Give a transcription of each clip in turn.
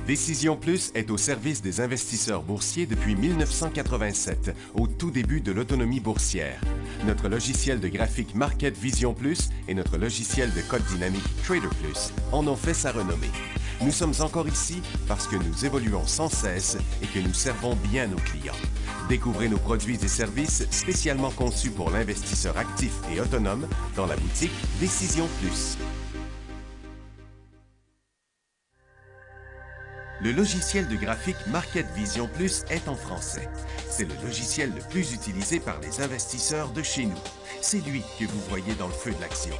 Décision Plus est au service des investisseurs boursiers depuis 1987, au tout début de l'autonomie boursière. Notre logiciel de graphique Market Vision Plus et notre logiciel de code dynamique Trader Plus en ont fait sa renommée. Nous sommes encore ici parce que nous évoluons sans cesse et que nous servons bien nos clients. Découvrez nos produits et services spécialement conçus pour l'investisseur actif et autonome dans la boutique Décision Plus. Le logiciel de graphique Market Vision Plus est en français. C'est le logiciel le plus utilisé par les investisseurs de chez nous. C'est lui que vous voyez dans le feu de l'action.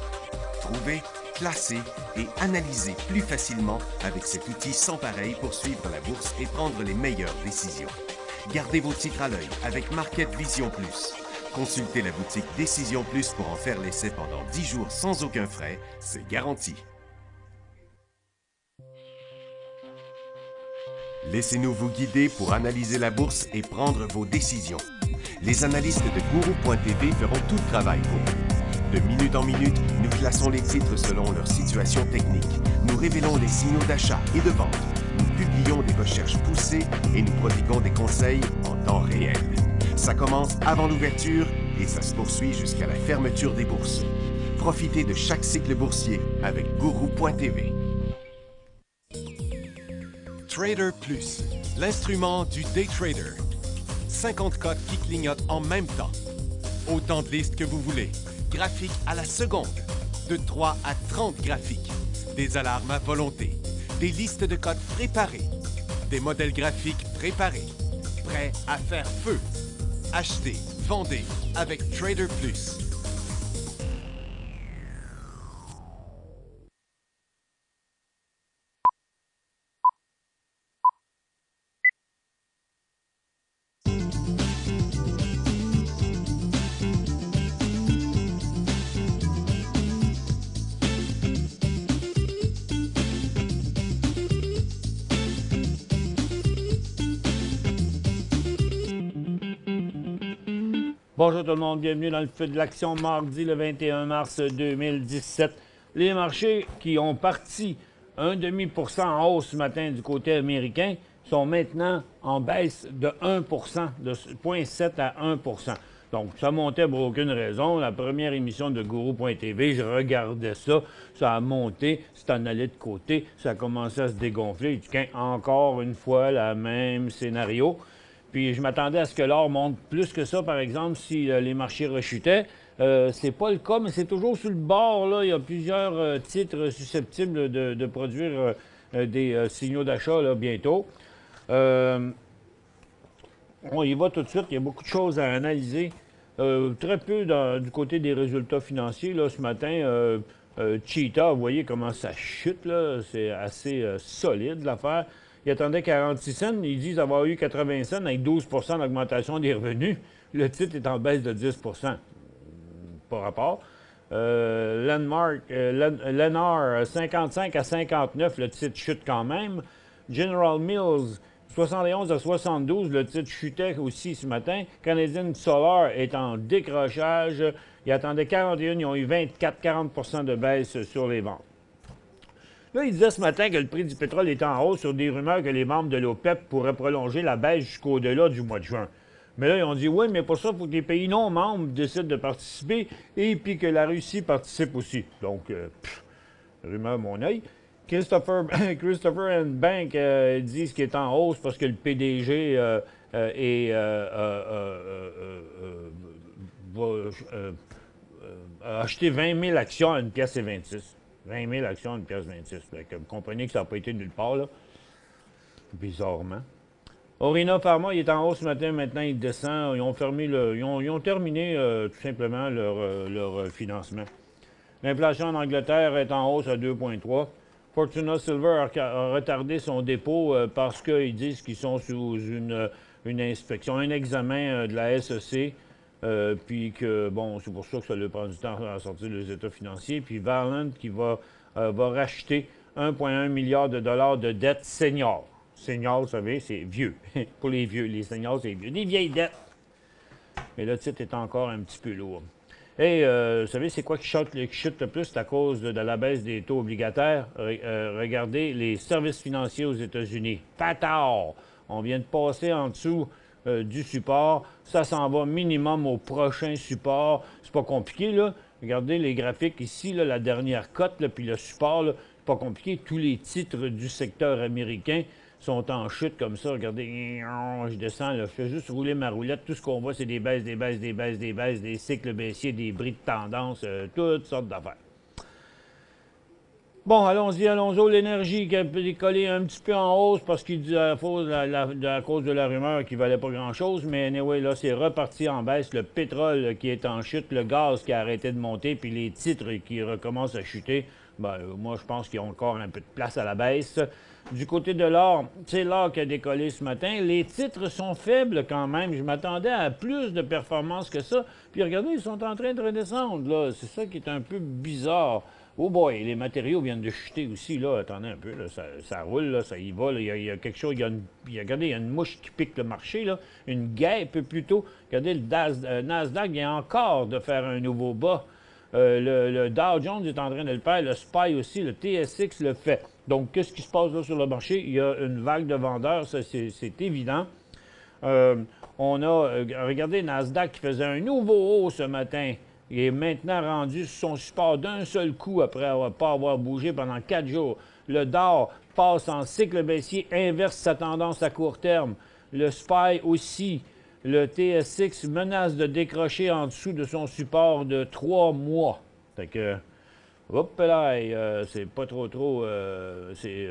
Trouvez, classez et analysez plus facilement avec cet outil sans pareil pour suivre la bourse et prendre les meilleures décisions. Gardez vos titres à l'œil avec Market Vision Plus. Consultez la boutique Décision Plus pour en faire l'essai pendant 10 jours sans aucun frais, c'est garanti. Laissez-nous vous guider pour analyser la bourse et prendre vos décisions. Les analystes de Guru.tv feront tout le travail pour vous. De minute en minute, nous classons les titres selon leur situation technique. Nous révélons les signaux d'achat et de vente. Nous publions des recherches poussées et nous prodiguons des conseils en temps réel. Ça commence avant l'ouverture et ça se poursuit jusqu'à la fermeture des bourses. Profitez de chaque cycle boursier avec Guru.tv. Trader Plus, l'instrument du day trader. 50 codes qui clignotent en même temps. Autant de listes que vous voulez. Graphiques à la seconde. De 3 à 30 graphiques. Des alarmes à volonté. Des listes de codes préparées. Des modèles graphiques préparés. Prêts à faire feu. Achetez, vendez avec Trader Plus. Bonjour tout le monde, bienvenue dans le feu de l'action mardi le 21 mars 2017. Les marchés qui ont parti 0,5% en hausse ce matin du côté américain sont maintenant en baisse de 1%, de 0,7 à 1%. Donc, ça montait pour aucune raison. La première émission de Guru.tv, je regardais ça, ça a monté, c'est en allé de côté, ça a commencé à se dégonfler. Je dis, encore une fois, le même scénario. Puis je m'attendais à ce que l'or monte plus que ça, par exemple, si les marchés rechutaient. C'est pas le cas, mais c'est toujours sur le bord. Là. Il y a plusieurs titres susceptibles de produire des signaux d'achat bientôt. On y va tout de suite. Il y a beaucoup de choses à analyser. Très peu du côté des résultats financiers. Là, ce matin, Cheetah, vous voyez comment ça chute. Là. C'est assez solide l'affaire. Ils attendaient 46 cents. Ils disent avoir eu 80 cents avec 12 d'augmentation des revenus. Le titre est en baisse de 10 Pas rapport. Lennar, 55 à 59, le titre chute quand même. General Mills, 71 à 72, le titre chutait aussi ce matin. Canadian Solar est en décrochage. Ils attendaient 41, ils ont eu 24-40 de baisse sur les ventes. Là, il disait ce matin que le prix du pétrole est en hausse sur des rumeurs que les membres de l'OPEP pourraient prolonger la baisse jusqu'au-delà du mois de juin. Mais là, ils ont dit, oui, mais pour ça, il faut que les pays non membres décident de participer et puis que la Russie participe aussi. Donc, rumeur mon œil. Christopher and Bank disent qu'il est en hausse parce que le PDG a acheté 20 000 actions à 1,26 $. 20 000 actions à 1,26 $. Vous comprenez que ça n'a pas été nulle part, là. Bizarrement. Orina Pharma, il est en hausse ce matin, maintenant il descend. Ils ont terminé tout simplement leur financement. L'inflation en Angleterre est en hausse à 2,3 %. Fortuna Silver a retardé son dépôt parce qu'ils disent qu'ils sont sous une inspection, un examen de la SEC. Puis que, bon, c'est pour ça que ça leur prend du temps à sortir les états financiers. Puis Valent qui va racheter 1,1 milliard de dollars de dettes seniors. Seniors, vous savez, c'est vieux. Pour les vieux, les seniors, c'est vieux. Des vieilles dettes. Mais le titre est encore un petit peu lourd. Et vous savez, c'est quoi qui chute le plus? C'est à cause de la baisse des taux obligataires. Regardez les services financiers aux États-Unis. Patard! On vient de passer en dessous du support. Ça s'en va minimum au prochain support. C'est pas compliqué, là. Regardez les graphiques ici, là, la dernière cote, là, puis le support, là, c'est pas compliqué. Tous les titres du secteur américain sont en chute comme ça. Regardez, je descends, là, je fais juste rouler ma roulette. Tout ce qu'on voit, c'est des baisses, des baisses, des baisses, des baisses, des cycles baissiers, des bris de tendance, toutes sortes d'affaires. Bon, allons-y, allons-y. L'énergie qui a décollé un petit peu en hausse parce qu'il dit à cause de la rumeur qu'il ne valait pas grand-chose. Mais anyway, là, c'est reparti en baisse. Le pétrole qui est en chute, le gaz qui a arrêté de monter, puis les titres qui recommencent à chuter. Ben, moi, je pense qu'ils ont encore un peu de place à la baisse. Du côté de l'or, c'est l'or qui a décollé ce matin. Les titres sont faibles quand même. Je m'attendais à plus de performances que ça. Puis regardez, ils sont en train de redescendre, là. C'est ça qui est un peu bizarre. Oh boy, les matériaux viennent de chuter aussi, là. Attendez un peu, là, ça roule, là, ça y va. Là. Il y a quelque chose, regardez, il y a une mouche qui pique le marché, là. Une guêpe plutôt. Regardez, le Nasdaq vient encore de faire un nouveau bas. Le Dow Jones est en train de le faire, le SPY aussi, le TSX le fait. Donc, qu'est-ce qui se passe là sur le marché? Il y a une vague de vendeurs, ça c'est évident. On a, regardez, Nasdaq qui faisait un nouveau haut ce matin. Il est maintenant rendu sur son support d'un seul coup après pas avoir bougé pendant 4 jours. Le Dow passe en cycle baissier, inverse sa tendance à court terme. Le SPY aussi. Le TSX menace de décrocher en dessous de son support de 3 mois. Fait que, hop là, c'est pas trop, c'est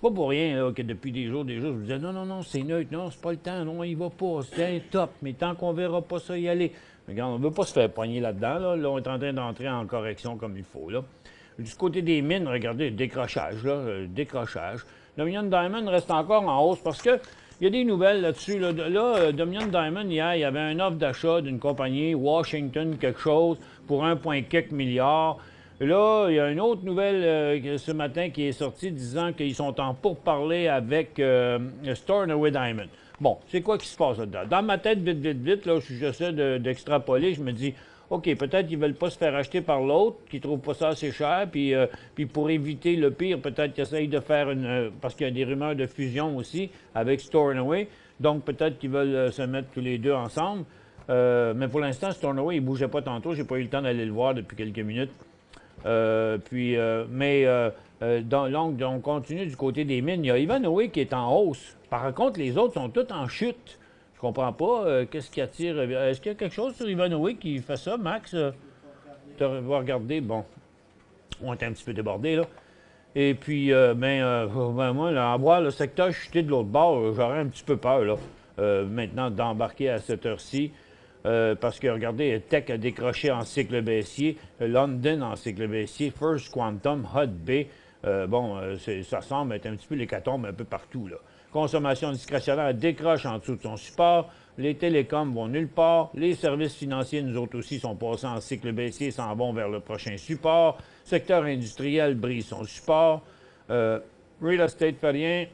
pas pour rien là, que depuis des jours, je vous disais non, c'est neutre, non, c'est pas le temps, non, il va pas, c'est top, mais tant qu'on verra pas ça y aller. Regarde, on ne veut pas se faire poigner là-dedans, là. Là, on est en train d'entrer en correction comme il faut, là. Du côté des mines, regardez, décrochage, là, décrochage. Dominion Diamond reste encore en hausse parce que il y a des nouvelles là-dessus. Là, Dominion Diamond, hier, il y avait une offre d'achat d'une compagnie, Washington quelque chose, pour 1,4 milliard. Là, il y a une autre nouvelle ce matin qui est sortie disant qu'ils sont en pourparlers avec Stornoway Diamond. Bon, c'est quoi qui se passe là-dedans? Dans ma tête, vite, là, j'essaie d'extrapoler, je me dis, OK, peut-être qu'ils ne veulent pas se faire acheter par l'autre, qu'ils ne trouvent pas ça assez cher, puis pour éviter le pire, peut-être qu'ils essayent de faire parce qu'il y a des rumeurs de fusion aussi avec Stornoway, donc peut-être qu'ils veulent se mettre tous les deux ensemble. Mais pour l'instant, Stornoway, il ne bougeait pas tantôt, j'ai pas eu le temps d'aller le voir depuis quelques minutes. Donc, on continue du côté des mines. Il y a Ivanhoe qui est en hausse. Par contre, les autres sont tous en chute. Je comprends pas. Qu'est-ce qui attire? Est-ce qu'il y a quelque chose sur Ivanhoe qui fait ça, Max? Tu vas regarder. Bon, on est un petit peu débordé, là. Et puis, moi, là, à voir le secteur chuter de l'autre bord, j'aurais un petit peu peur, là, maintenant, d'embarquer à cette heure-ci. Parce que, regardez, Tech a décroché en cycle baissier, London en cycle baissier, First Quantum, Hut Bay. Ça semble être un petit peu l'hécatombe un peu partout, là. Consommation discrétionnaire décroche en dessous de son support. Les télécoms vont nulle part. Les services financiers, nous autres aussi, sont passés en cycle baissier, s'en vont vers le prochain support. Secteur industriel brise son support. Real estate fait rien.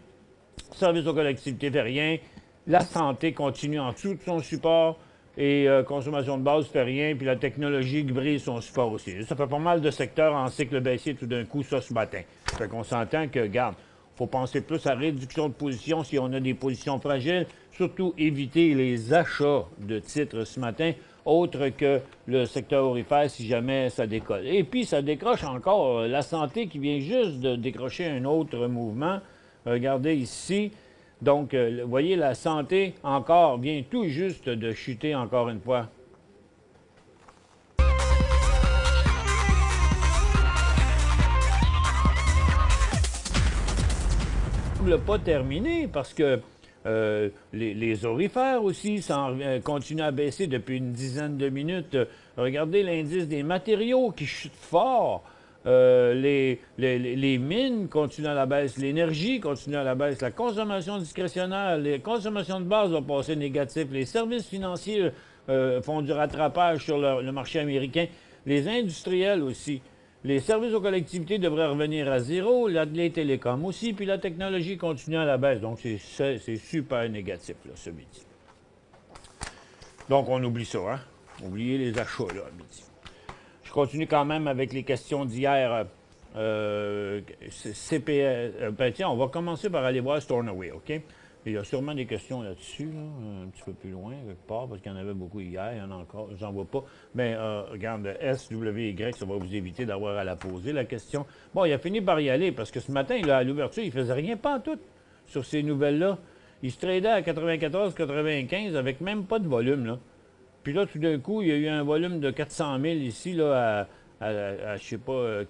Services aux collectivités fait rien. La santé continue en dessous de son support. Et consommation de base fait rien. Puis la technologie brise son support aussi. Ça fait pas mal de secteurs en cycle baissier tout d'un coup, ça, ce matin. Fait qu'on s'entend que, regarde, il faut penser plus à réduction de position si on a des positions fragiles. Surtout éviter les achats de titres ce matin, autre que le secteur aurifère si jamais ça décolle. Et puis, ça décroche encore. La santé qui vient juste de décrocher un autre mouvement. Regardez ici. Donc, vous voyez, la santé encore vient tout juste de chuter encore une fois. Pas terminé parce que les aurifères aussi continuent à baisser depuis une dizaine de minutes. Regardez l'indice des matériaux qui chute fort. Les mines continuent à la baisse, l'énergie continue à la baisse, la consommation discrétionnaire, les consommations de base vont passer négatif, les services financiers font du rattrapage sur le marché américain, les industriels aussi. Les services aux collectivités devraient revenir à zéro, les télécoms aussi, puis la technologie continue à la baisse. Donc, c'est super négatif, là, ce midi. Donc, on oublie ça, hein? Oubliez les achats, là, à midi. Je continue quand même avec les questions d'hier. CPS. Ben, tiens, on va commencer par aller voir Stornoway, OK? Il y a sûrement des questions là-dessus, là, un petit peu plus loin, quelque part, parce qu'il y en avait beaucoup hier, il y en a encore, j'en vois pas. Mais regarde, SWY, ça va vous éviter d'avoir à la poser, la question. Bon, il a fini par y aller, parce que ce matin, là, à l'ouverture, il faisait rien, pas en tout, sur ces nouvelles-là. Il se tradait à 94-95 avec même pas de volume, là. Puis là, tout d'un coup, il y a eu un volume de 400 000 ici, là, je sais pas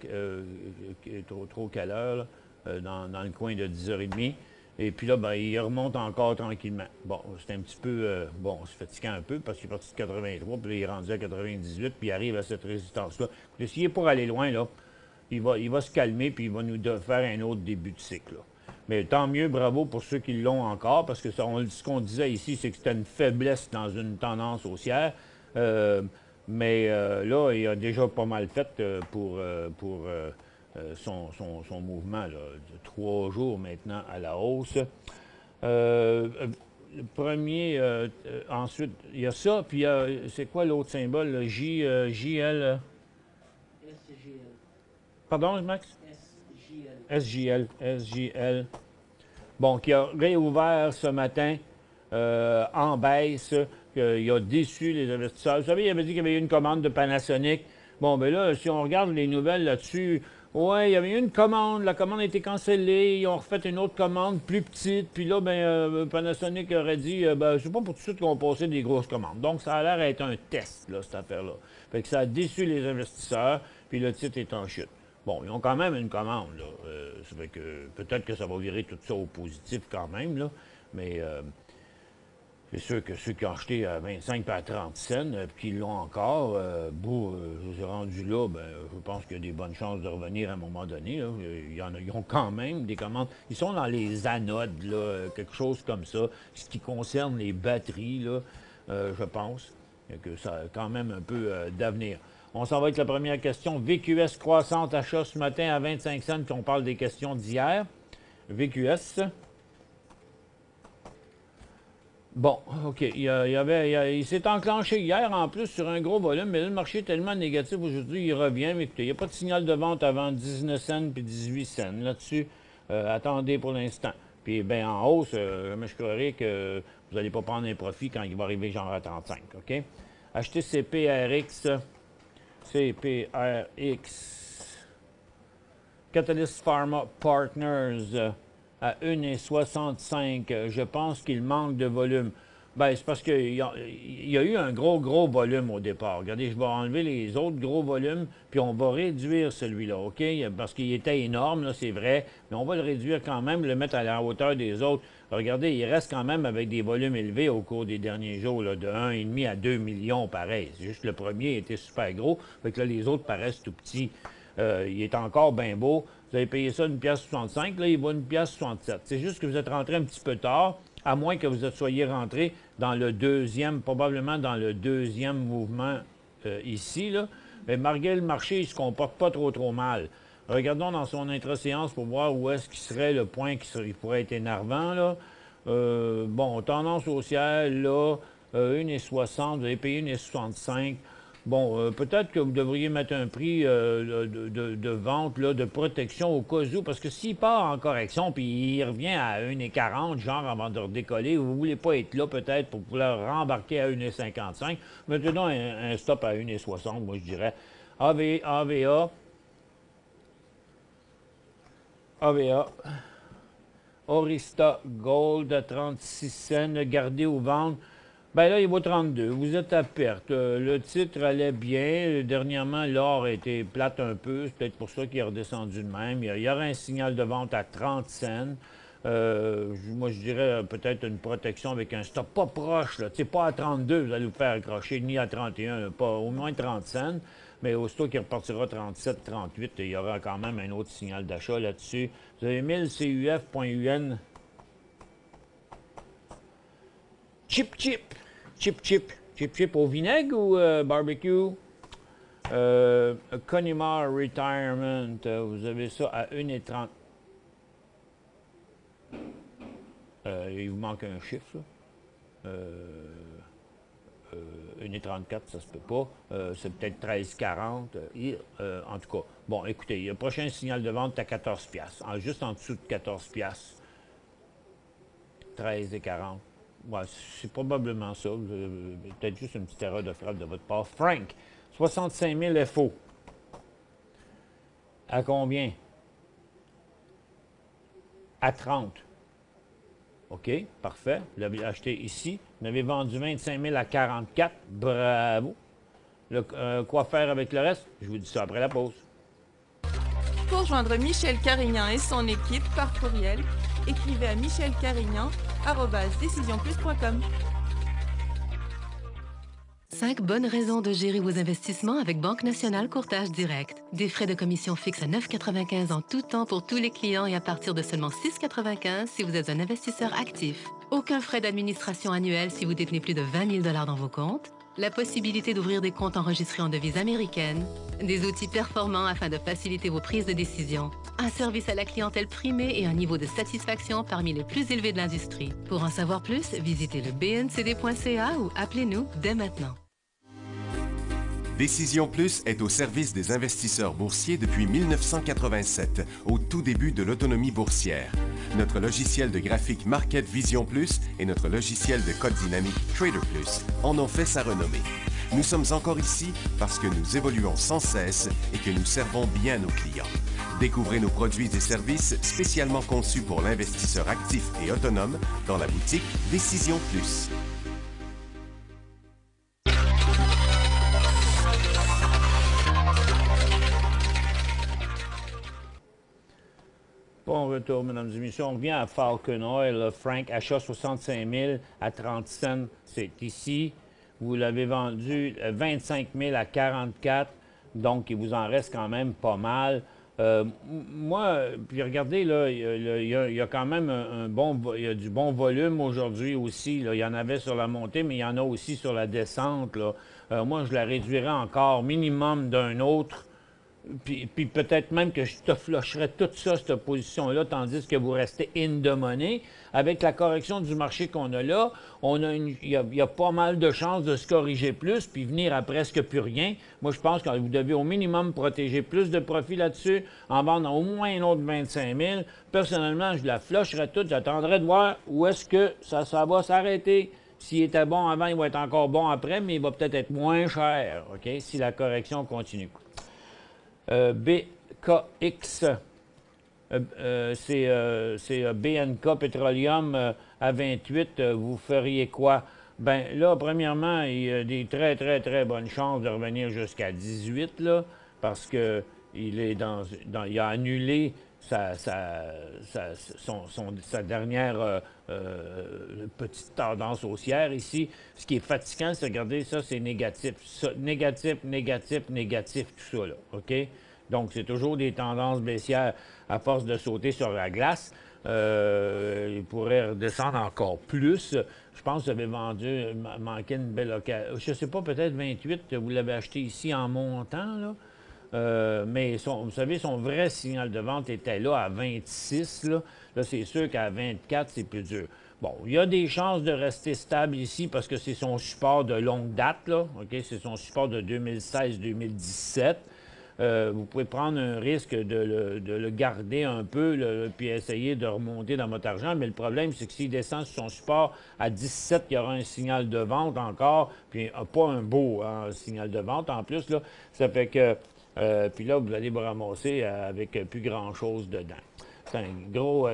trop quelle heure, là, dans le coin de 10h30. Et puis là, ben, il remonte encore tranquillement. Bon, c'est un petit peu, bon, c'est fatigant un peu parce qu'il est parti de 83, puis là, il est rendu à 98, puis il arrive à cette résistance-là. Écoutez, s'il est pour aller loin, là, il va se calmer, puis il va nous faire un autre début de cycle, là. Mais tant mieux, bravo pour ceux qui l'ont encore, parce que ce qu'on disait ici, c'est que c'était une faiblesse dans une tendance haussière. Là, il a déjà pas mal fait son mouvement là, de 3 jours maintenant à la hausse. Le premier, ensuite, il y a ça, puis c'est quoi l'autre symbole? Le JL. SGL. Pardon, Max? SJL. SJL. Bon, qui a réouvert ce matin en baisse. Il a déçu les investisseurs. Vous savez, il avait dit qu'il y avait eu une commande de Panasonic. Bon, ben là, si on regarde les nouvelles là-dessus, ouais, il y avait eu une commande. La commande a été cancellée. Ils ont refait une autre commande plus petite. Puis là, Panasonic aurait dit, c'est pas pour tout de suite qu'on passait des grosses commandes. Donc, ça a l'air d'être un test, là, cette affaire-là. Fait que ça a déçu les investisseurs. Puis le titre est en chute. Bon, ils ont quand même une commande, là. Ça fait que peut-être que ça va virer tout ça au positif quand même, là. Mais c'est sûr que ceux qui ont acheté à 25 et à 30 cents, puis qui l'ont encore, je suis rendu là, je pense qu'il y a des bonnes chances de revenir à un moment donné, là. Ils ont quand même des commandes. Ils sont dans les anodes, là, quelque chose comme ça, ce qui concerne les batteries, là, je pense que ça a quand même un peu d'avenir. On s'en va avec la première question. VQS croissante achat ce matin à 25 cents, puis on parle des questions d'hier. VQS. Bon, OK. Il s'est enclenché hier en plus sur un gros volume, mais là, le marché est tellement négatif aujourd'hui, il revient. Mais écoutez, il n'y a pas de signal de vente avant 19 cents puis 18 cents. Là-dessus, attendez pour l'instant. Puis, bien, en hausse, je croirais que vous n'allez pas prendre un profit quand il va arriver genre à 35, OK? Achetez CPRX. CPRX. Catalyst Pharma Partners à 1,65. Je pense qu'il manque de volume. Ben, c'est parce qu'il y a eu un gros volume au départ. Regardez, je vais enlever les autres gros volumes, puis on va réduire celui-là, OK? Parce qu'il était énorme, là, c'est vrai, mais on va le réduire quand même, le mettre à la hauteur des autres. Regardez, il reste quand même avec des volumes élevés au cours des derniers jours, là, de 1,5 à 2 millions, pareil. C'est juste le premier était super gros, fait que là, les autres paraissent tout petits. Il est encore bien beau. Vous avez payé ça 1,65 $, là, il vaut 1,67 $. C'est juste que vous êtes rentré un petit peu tard, à moins que vous soyez rentré dans le deuxième, probablement dans le deuxième mouvement ici, là. Mais malgré le marché, il ne se comporte pas trop mal. Regardons dans son intra-séance pour voir où est-ce qu'il serait le point qui pourrait être énervant, là. Bon, tendance haussière, là, 1,60 $, vous avez payé 1,65 $. Bon, peut-être que vous devriez mettre un prix de vente, là, de protection au cas où, parce que s'il part en correction puis il revient à 1,40 $, genre avant de redécoller, vous ne voulez pas être là peut-être pour pouvoir rembarquer à 1,55 $. Mettez-donc un stop à 1,60 $, moi je dirais. AVA. Orista Gold à 36 cents, gardez ou vendre. Ben là, il vaut 32. Vous êtes à perte. Le titre allait bien. Dernièrement, l'or a été plate un peu. C'est peut-être pour ça qu'il est redescendu de même. Il y aura un signal de vente à 30 cents. Moi, je dirais peut-être une protection avec un stop pas proche. Là. Pas à 32, vous allez vous faire accrocher, ni à 31, pas au moins 30 cents. Mais aussitôt qu'il repartira 37, 38, il y aura quand même un autre signal d'achat là-dessus. Vous avez 1000 CUF.UN. Chip au vinaigre ou barbecue? Connemara Retirement, vous avez ça à 1,30. Il vous manque un chiffre, ça. 1,34, ça se peut pas. C'est peut-être 13,40. En tout cas, bon, écoutez, le prochain signal de vente est à 14 piastres, juste en dessous de 14 piastres. 13,40. Ouais, c'est probablement ça. Peut-être juste une petite erreur de frappe de votre part. Frank, 65 000 FO. À combien? À 30. OK, parfait. Vous l'avez acheté ici. Vous l'avez vendu 25 000 à 44. Bravo. Quoi faire avec le reste? Je vous dis ça après la pause. Pour joindre Michel Carignan et son équipe par courriel, écrivez à michelcarignan@decisionplus.com. 5 bonnes raisons de gérer vos investissements avec Banque Nationale Courtage Direct. Des frais de commission fixes à 9,95 en tout temps pour tous les clients et à partir de seulement 6,95 si vous êtes un investisseur actif. Aucun frais d'administration annuel si vous détenez plus de 20 000 dans vos comptes. La possibilité d'ouvrir des comptes enregistrés en devise américaine. Des outils performants afin de faciliter vos prises de décision. Un service à la clientèle primé et un niveau de satisfaction parmi les plus élevés de l'industrie. Pour en savoir plus, visitez le bncd.ca ou appelez-nous dès maintenant. Décision Plus est au service des investisseurs boursiers depuis 1987, au tout début de l'autonomie boursière. Notre logiciel de graphique Market Vision Plus et notre logiciel de code dynamique Trader Plus en ont fait sa renommée. Nous sommes encore ici parce que nous évoluons sans cesse et que nous servons bien nos clients. Découvrez nos produits et services spécialement conçus pour l'investisseur actif et autonome dans la boutique Décision Plus. Bon retour, mesdames et messieurs. On revient à Falcon Oil. Frank, achat 65 000 à 30 cents. C'est ici. Vous l'avez vendu 25 000 à 44. Donc, il vous en reste quand même pas mal. Moi, puis regardez, là, il y a quand même il y a du bon volume aujourd'hui aussi. Là. Il y en avait sur la montée, mais il y en a aussi sur la descente. Là. Moi, je la réduirais encore minimum d'un autre. Puis peut-être même que je te flusherais tout ça, cette position-là, tandis que vous restez in the money. Avec la correction du marché qu'on a là, il y a pas mal de chances de se corriger plus, puis venir à presque plus rien. Moi, je pense que vous devez au minimum protéger plus de profit là-dessus, en vendre au moins un autre 25 000. Personnellement, je la flusherais toute, j'attendrais de voir où est-ce que ça va s'arrêter. S'il était bon avant, il va être encore bon après, mais il va peut-être être moins cher, OK, si la correction continue. BKX, c'est BNK Petroleum à 28. Vous feriez quoi? Bien, là, premièrement, il y a des très, très, très bonnes chances de revenir jusqu'à 18, là, parce que il a annulé sa dernière petite tendance haussière ici. Ce qui est fatigant, c'est regardez ça, c'est négatif. Négatif, négatif, négatif, tout ça, là, OK? Donc, c'est toujours des tendances baissières à force de sauter sur la glace. Il pourrait redescendre encore plus. Je pense que vous avez vendu, manqué une belle occasion. Je ne sais pas, peut-être 28, vous l'avez acheté ici en montant, là. Mais vous savez, son vrai signal de vente était là à 26. Là, c'est sûr qu'à 24, c'est plus dur. Bon, il y a des chances de rester stable ici parce que c'est son support de longue date. Là, OK? C'est son support de 2016-2017. Vous pouvez prendre un risque de le garder un peu puis essayer de remonter dans votre argent. Mais le problème, c'est que s'il descend sur son support à 17, il y aura un signal de vente encore, puis pas un beau signal de vente en plus. Là, ça fait que... puis là, vous allez vous ramasser avec plus grand-chose dedans. C'est un gros...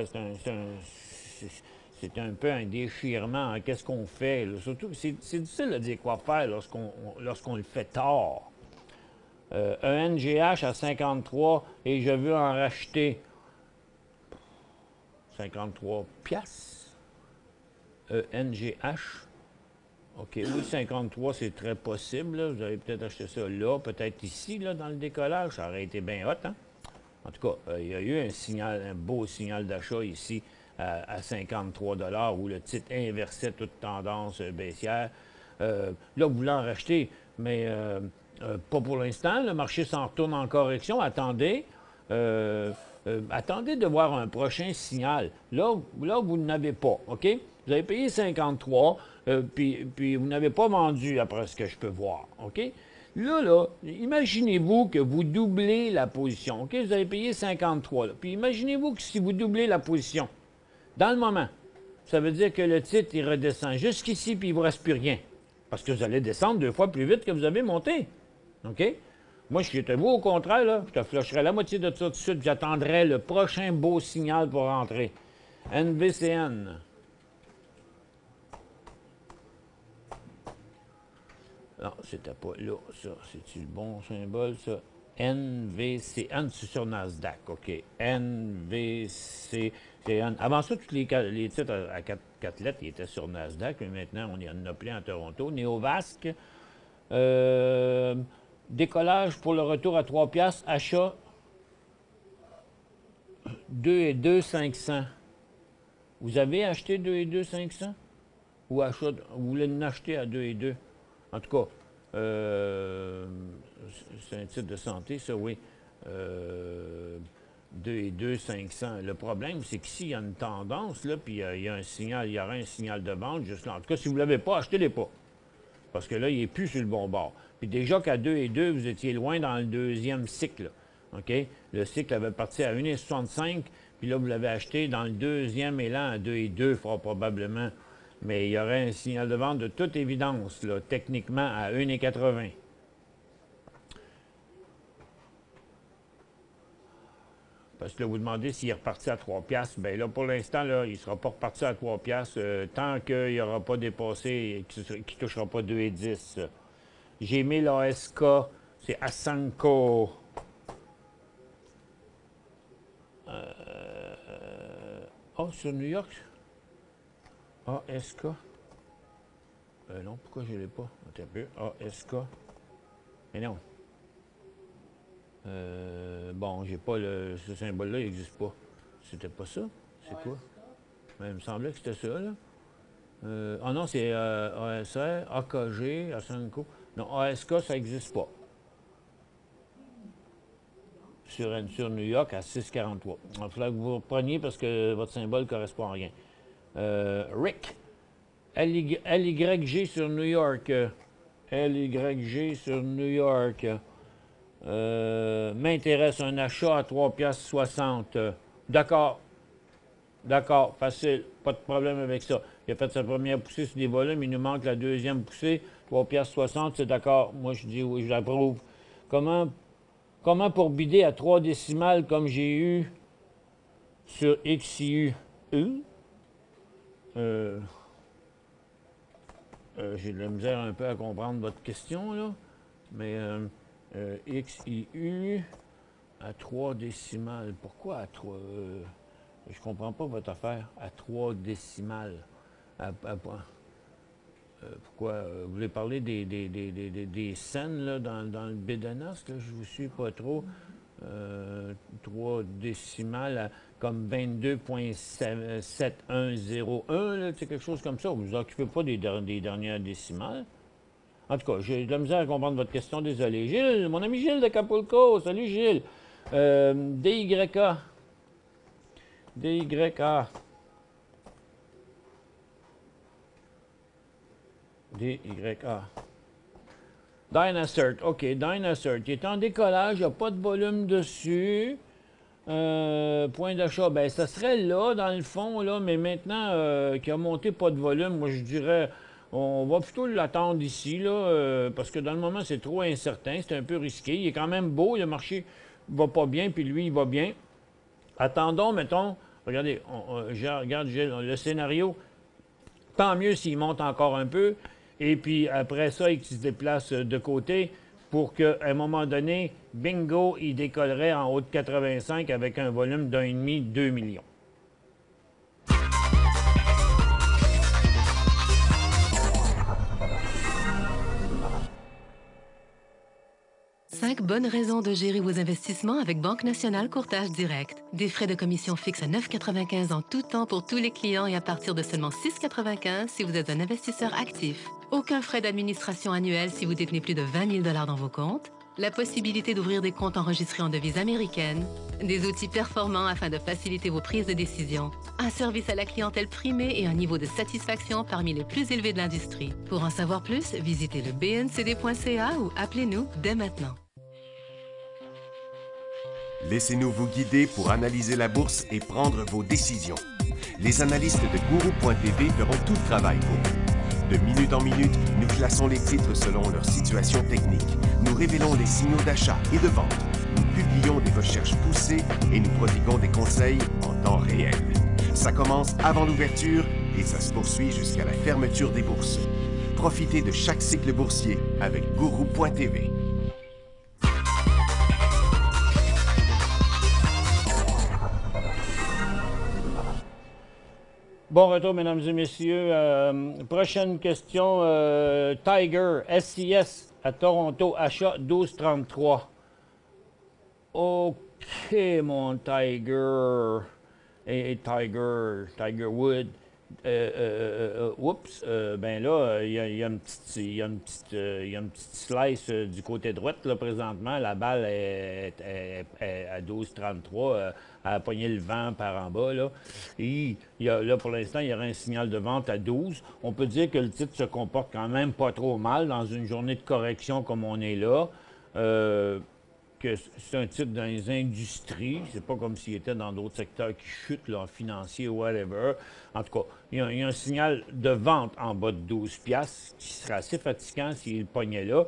c'est un peu un déchirement. Hein. Qu'est-ce qu'on fait? Là? Surtout, c'est difficile de dire quoi faire lorsqu'on le fait tard. ENGH à 53 et je veux en racheter 53 piastres. ENGH. OK, oui, 53, c'est très possible. Là. Vous avez peut-être acheté ça là, peut-être ici, là, dans le décollage. Ça aurait été bien hot, hein? En tout cas, il y a eu un beau signal d'achat ici à 53 $ où le titre inversait toute tendance baissière. Là, vous voulez en racheter, mais pas pour l'instant. Le marché s'en retourne en correction. Attendez. Attendez de voir un prochain signal. Là vous ne l'avez pas, OK? Vous avez payé 53, puis vous n'avez pas vendu, après ce que je peux voir. OK? Là, imaginez-vous que vous doublez la position. OK? Vous avez payé 53. Là. Puis imaginez-vous que si vous doublez la position, dans le moment, ça veut dire que le titre, il redescend jusqu'ici, puis il ne vous reste plus rien. Parce que vous allez descendre 2 fois plus vite que vous avez monté. OK? Moi, si j'étais vous, au contraire, là, je te flusherais la moitié de ça tout de suite, j'attendrais le prochain beau signal pour rentrer. NVCN. Non, c'était pas là, ça. C'est-tu le bon symbole, ça? NVCN, c'est sur Nasdaq, OK. NVCN. Avant ça, tous les titres à 4 lettres, ils étaient sur Nasdaq, mais maintenant, on y en a plein en Toronto. Néovasque. Décollage pour le retour à 3 piastres. Achat 2,500. Vous avez acheté 2,500? Ou achat, vous voulez l'acheter à 2,2? En tout cas, c'est un titre de santé, ça, oui. 2,500. Le problème, c'est qu'ici, il y a une tendance, là, puis il y a un signal, il y aura un signal de vente juste là. En tout cas, si vous ne l'avez pas, achetez-les pas. Parce que là, il n'est plus sur le bon bord. Puis déjà qu'à 2,2, vous étiez loin dans le deuxième cycle. OK? Le cycle avait parti à 1,65, puis là, vous l'avez acheté dans le deuxième élan à 2,2, fort probablement. Mais il y aurait un signal de vente de toute évidence, là, techniquement, à 1,80. Parce que là, vous demandez s'il est reparti à 3 piastres. Bien là, pour l'instant, là, il ne sera pas reparti à 3 piastres tant qu'il n'aura pas dépassé et qu'il ne touchera pas 2,10. J'ai mis l'ASK, c'est Asanko. Sur New York? ASK? Non, pourquoi je ne l'ai pas? Attends un peu. ASK. Mais non. Bon, j'ai pas ce symbole-là, il n'existe pas. C'était pas ça? C'est quoi? Mais il me semblait que c'était ça, là. Ah non, c'est ASR, AKG, Asanko. Non, ASK, ça n'existe pas. Sur New York, à 6,43. Il va falloir que vous repreniez parce que votre symbole ne correspond à rien. Rick. LYG sur New York. LYG sur New York. M'intéresse un achat à 3,60 $. D'accord. D'accord, facile. Pas de problème avec ça. Il a fait sa première poussée sur des volumes. Il nous manque la deuxième poussée. 3,60 $, c'est d'accord. Moi, je dis oui, je l'approuve. Comment pour bider à 3 décimales comme j'ai eu sur XIU? J'ai de la misère un peu à comprendre votre question, là. Mais XIU à 3 décimales. Pourquoi à 3? Je comprends pas votre affaire. À 3 décimales. Pourquoi? Vous voulez parler des scènes là, dans le Bédanas? Là, je vous suis pas trop. 3 décimales comme 22,7101, c'est quelque chose comme ça. Vous ne vous occupez pas des dernières décimales. En tout cas, j'ai de la misère à comprendre votre question, désolé. Gilles, mon ami Gilles de Capulco. Salut Gilles. DYA. DYA. DYA. Dynasert. OK, Dynasert. Il est en décollage, il n'y a pas de volume dessus. Point d'achat, bien, ça serait là, dans le fond, là, mais maintenant qu'il a monté pas de volume, moi, je dirais, on va plutôt l'attendre ici, là, parce que dans le moment, c'est trop incertain, c'est un peu risqué. Il est quand même beau, le marché va pas bien, puis lui, il va bien. Attendons, mettons, regardez, je regarde le scénario, tant mieux s'il monte encore un peu. Et puis, après ça, il se déplace de côté pour qu'à un moment donné, bingo, il décollerait en haut de 85 avec un volume d'1,5, 2 millions. Cinq bonnes raisons de gérer vos investissements avec Banque Nationale Courtage Direct. Des frais de commission fixes à 9,95 en tout temps pour tous les clients et à partir de seulement 6,95 si vous êtes un investisseur actif. Aucun frais d'administration annuel si vous détenez plus de 20 000 $ dans vos comptes. la possibilité d'ouvrir des comptes enregistrés en devise américaine, des outils performants afin de faciliter vos prises de décision, un service à la clientèle primé et un niveau de satisfaction parmi les plus élevés de l'industrie. Pour en savoir plus, visitez le bncd.ca ou appelez-nous dès maintenant. Laissez-nous vous guider pour analyser la bourse et prendre vos décisions. Les analystes de Gourou.tv feront tout le travail pour vous. De minute en minute, nous classons les titres selon leur situation technique. Nous révélons les signaux d'achat et de vente. Nous publions des recherches poussées et nous prodiguons des conseils en temps réel. Ça commence avant l'ouverture et ça se poursuit jusqu'à la fermeture des bourses. Profitez de chaque cycle boursier avec Gourou.tv. Bon retour, mesdames et messieurs. Prochaine question. Tiger, SCS à Toronto, achat 12,33. OK, mon Tiger. Et Tiger Wood. Oups, ben là, il y a une petite slice du côté droit, là, présentement. La balle est à 12,33. Elle a pogné le vent par en bas, là. Et là, pour l'instant, il y aura un signal de vente à 12. On peut dire que le titre se comporte quand même pas trop mal dans une journée de correction comme on est là. Que c'est un titre dans les industries. C'est pas comme s'il était dans d'autres secteurs qui chutent, là, financiers ou whatever. En tout cas, il y a un signal de vente en bas de 12 piastres qui serait assez fatigant s'il pognait là.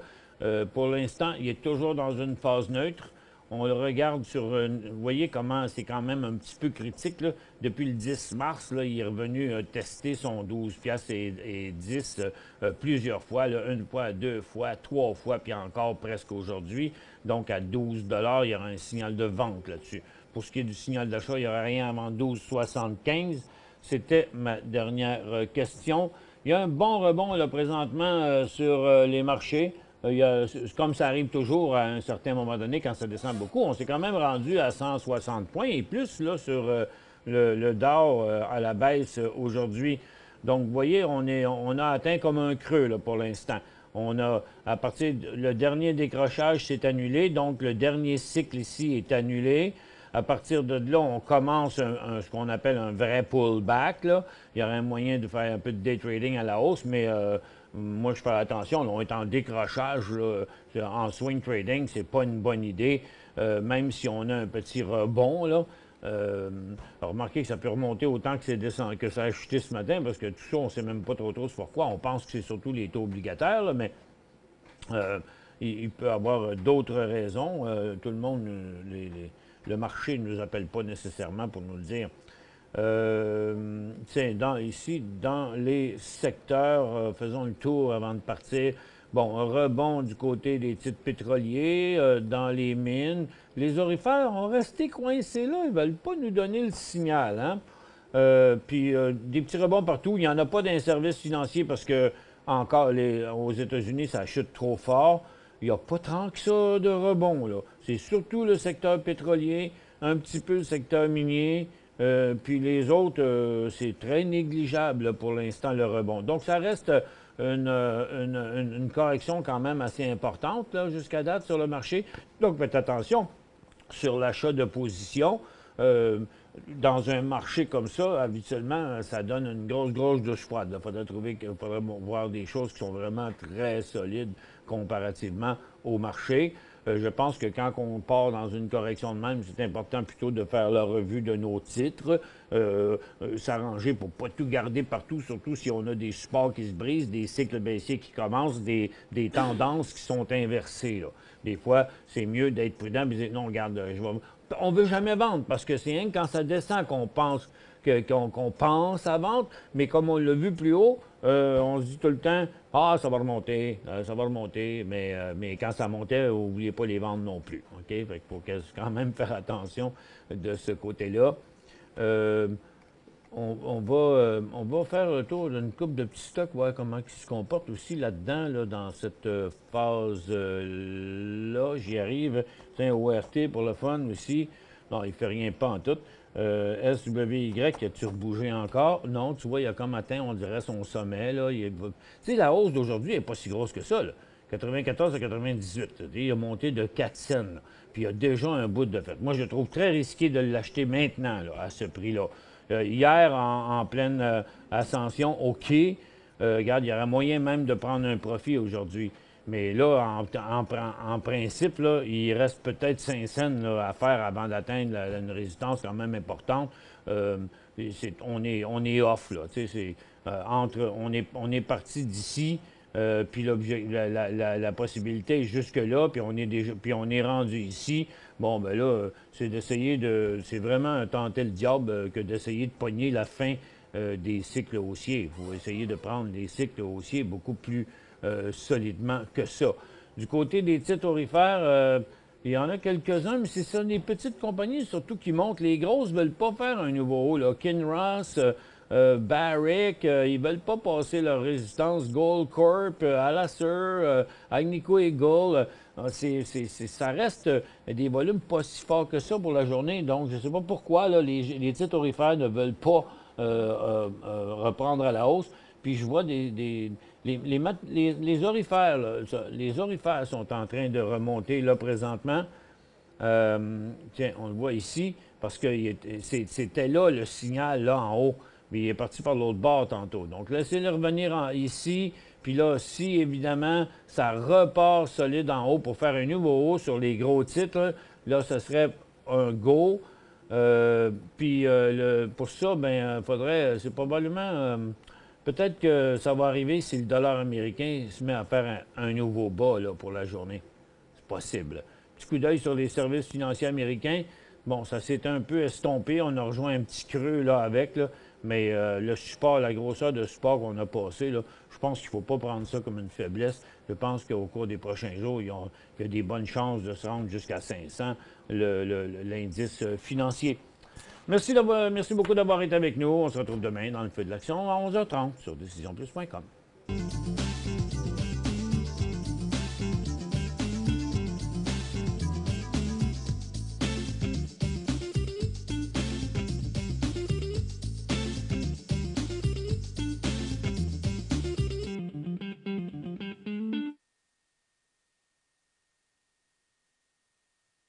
Pour l'instant, il est toujours dans une phase neutre. On le regarde sur... vous voyez comment c'est quand même un petit peu critique, là. Depuis le 10 mars, là, il est revenu tester son 12 piastres et 10 plusieurs fois, là, une fois, deux fois, trois fois, puis encore presque aujourd'hui. Donc, à 12 $, il y aura un signal de vente là-dessus. Pour ce qui est du signal d'achat, il n'y aura rien avant 12,75. C'était ma dernière question. Il y a un bon rebond, là, présentement, sur les marchés. Comme ça arrive toujours à un certain moment donné, quand ça descend beaucoup, on s'est quand même rendu à 160 points et plus là, sur le Dow à la baisse aujourd'hui. Donc, vous voyez, on a atteint comme un creux là, pour l'instant. À partir le dernier décrochage s'est annulé, donc le dernier cycle ici est annulé. À partir de là, on commence ce qu'on appelle un vrai pullback, là. Il y aurait un moyen de faire un peu de day trading à la hausse, mais moi, je fais attention. Là, on est en décrochage, là, en swing trading, c'est pas une bonne idée, même si on a un petit rebond, là. Remarquez que ça peut remonter autant que, que ça a chuté ce matin, parce que tout ça, on ne sait même pas trop c'est pourquoi. On pense que c'est surtout les taux obligataires, là, mais il peut y avoir d'autres raisons. Tout le monde, le marché ne nous appelle pas nécessairement pour nous le dire. Ici, dans les secteurs, faisons le tour avant de partir. Bon, un rebond du côté des titres pétroliers, dans les mines. Les orifères ont resté coincés là. Ils ne veulent pas nous donner le signal, hein? Puis des petits rebonds partout. Il n'y en a pas dans les services financiers parce que, encore, aux États-Unis, ça chute trop fort. Il n'y a pas tant que ça de rebond, là. C'est surtout le secteur pétrolier, un petit peu le secteur minier. Puis les autres, c'est très négligeable là, pour l'instant, le rebond. Donc, ça reste une correction quand même assez importante là, jusqu'à date sur le marché. Donc, faites attention sur l'achat de position. Dans un marché comme ça, habituellement, ça donne une grosse douche froide. Il faudrait voir des choses qui sont vraiment très solides comparativement au marché. Je pense que quand on part dans une correction de même, c'est important plutôt de faire la revue de nos titres, s'arranger pour pas tout garder partout, surtout si on a des supports qui se brisent, des cycles baissiers qui commencent, des tendances qui sont inversées, là. Des fois, c'est mieux d'être prudent et de dire non, regarde, on ne veut jamais vendre parce que c'est rien que quand ça descend qu'on pense qu'on pense à vendre, mais comme on l'a vu plus haut, on se dit tout le temps « Ah, ça va remonter, mais quand ça montait, n'oubliez pas les vendre non plus. OK? Fait qu'il faut quand même faire attention de ce côté-là. On va faire le tour d'une couple de petits stocks, voir comment ils se comportent aussi là-dedans, là, dans cette phase-là. J'y arrive. Tiens, ORT pour le fun aussi. Non, il ne fait rien pas en tout. SWY, as-tu rebougé encore? Non, tu vois, il a comme atteint, on dirait, son sommet. Là. Tu sais, la hausse d'aujourd'hui n'est pas si grosse que ça. Là. 94 à 98. Il a monté de 4 cents. Là. Puis il y a déjà un bout de fait. Moi, je trouve très risqué de l'acheter maintenant, là, à ce prix-là. Hier, en pleine ascension, OK. Regarde, il y aurait moyen même de prendre un profit aujourd'hui. Mais là, en principe, là, il reste peut-être 5 cents là, à faire avant d'atteindre une résistance quand même importante. On est off, là. On est parti d'ici. Puis la possibilité est jusque-là, puis on est rendu ici. Bon, ben là, c'est vraiment tenter le diable que d'essayer de pogner la fin des cycles haussiers. Il faut essayer de prendre les cycles haussiers beaucoup plus solidement que ça. Du côté des titres aurifères, il y en a quelques-uns, mais c'est ça, des petites compagnies surtout qui montent. Les grosses ne veulent pas faire un nouveau haut, là. Kinross, Barrick, ils ne veulent pas passer leur résistance. Goldcorp, Alacer, Agnico Eagle, ça reste des volumes pas si forts que ça pour la journée. Donc, je ne sais pas pourquoi là, les titres aurifères ne veulent pas reprendre à la hausse. Puis je vois les aurifères, là, les aurifères sont en train de remonter là présentement. Tiens, on le voit ici, parce que c'était là le signal là en haut. Mais il est parti par l'autre bord tantôt. Donc, laissez-le revenir ici. Puis là, si, évidemment, ça repart solide en haut pour faire un nouveau haut sur les gros titres, là, ce serait un go. Puis pour ça, ben, faudrait, c'est probablement, peut-être que ça va arriver si le dollar américain se met à faire un nouveau bas là, pour la journée. C'est possible. Petit coup d'œil sur les services financiers américains. Bon, ça s'est un peu estompé. On a rejoint un petit creux là avec, là. Mais le support, la grosseur de support qu'on a passé, là, je pense qu'il ne faut pas prendre ça comme une faiblesse. Je pense qu'au cours des prochains jours, il y a des bonnes chances de se rendre jusqu'à 500, l'indice financier. Merci beaucoup d'avoir été avec nous. On se retrouve demain dans le feu de l'action à 11h30 sur décisionplus.com.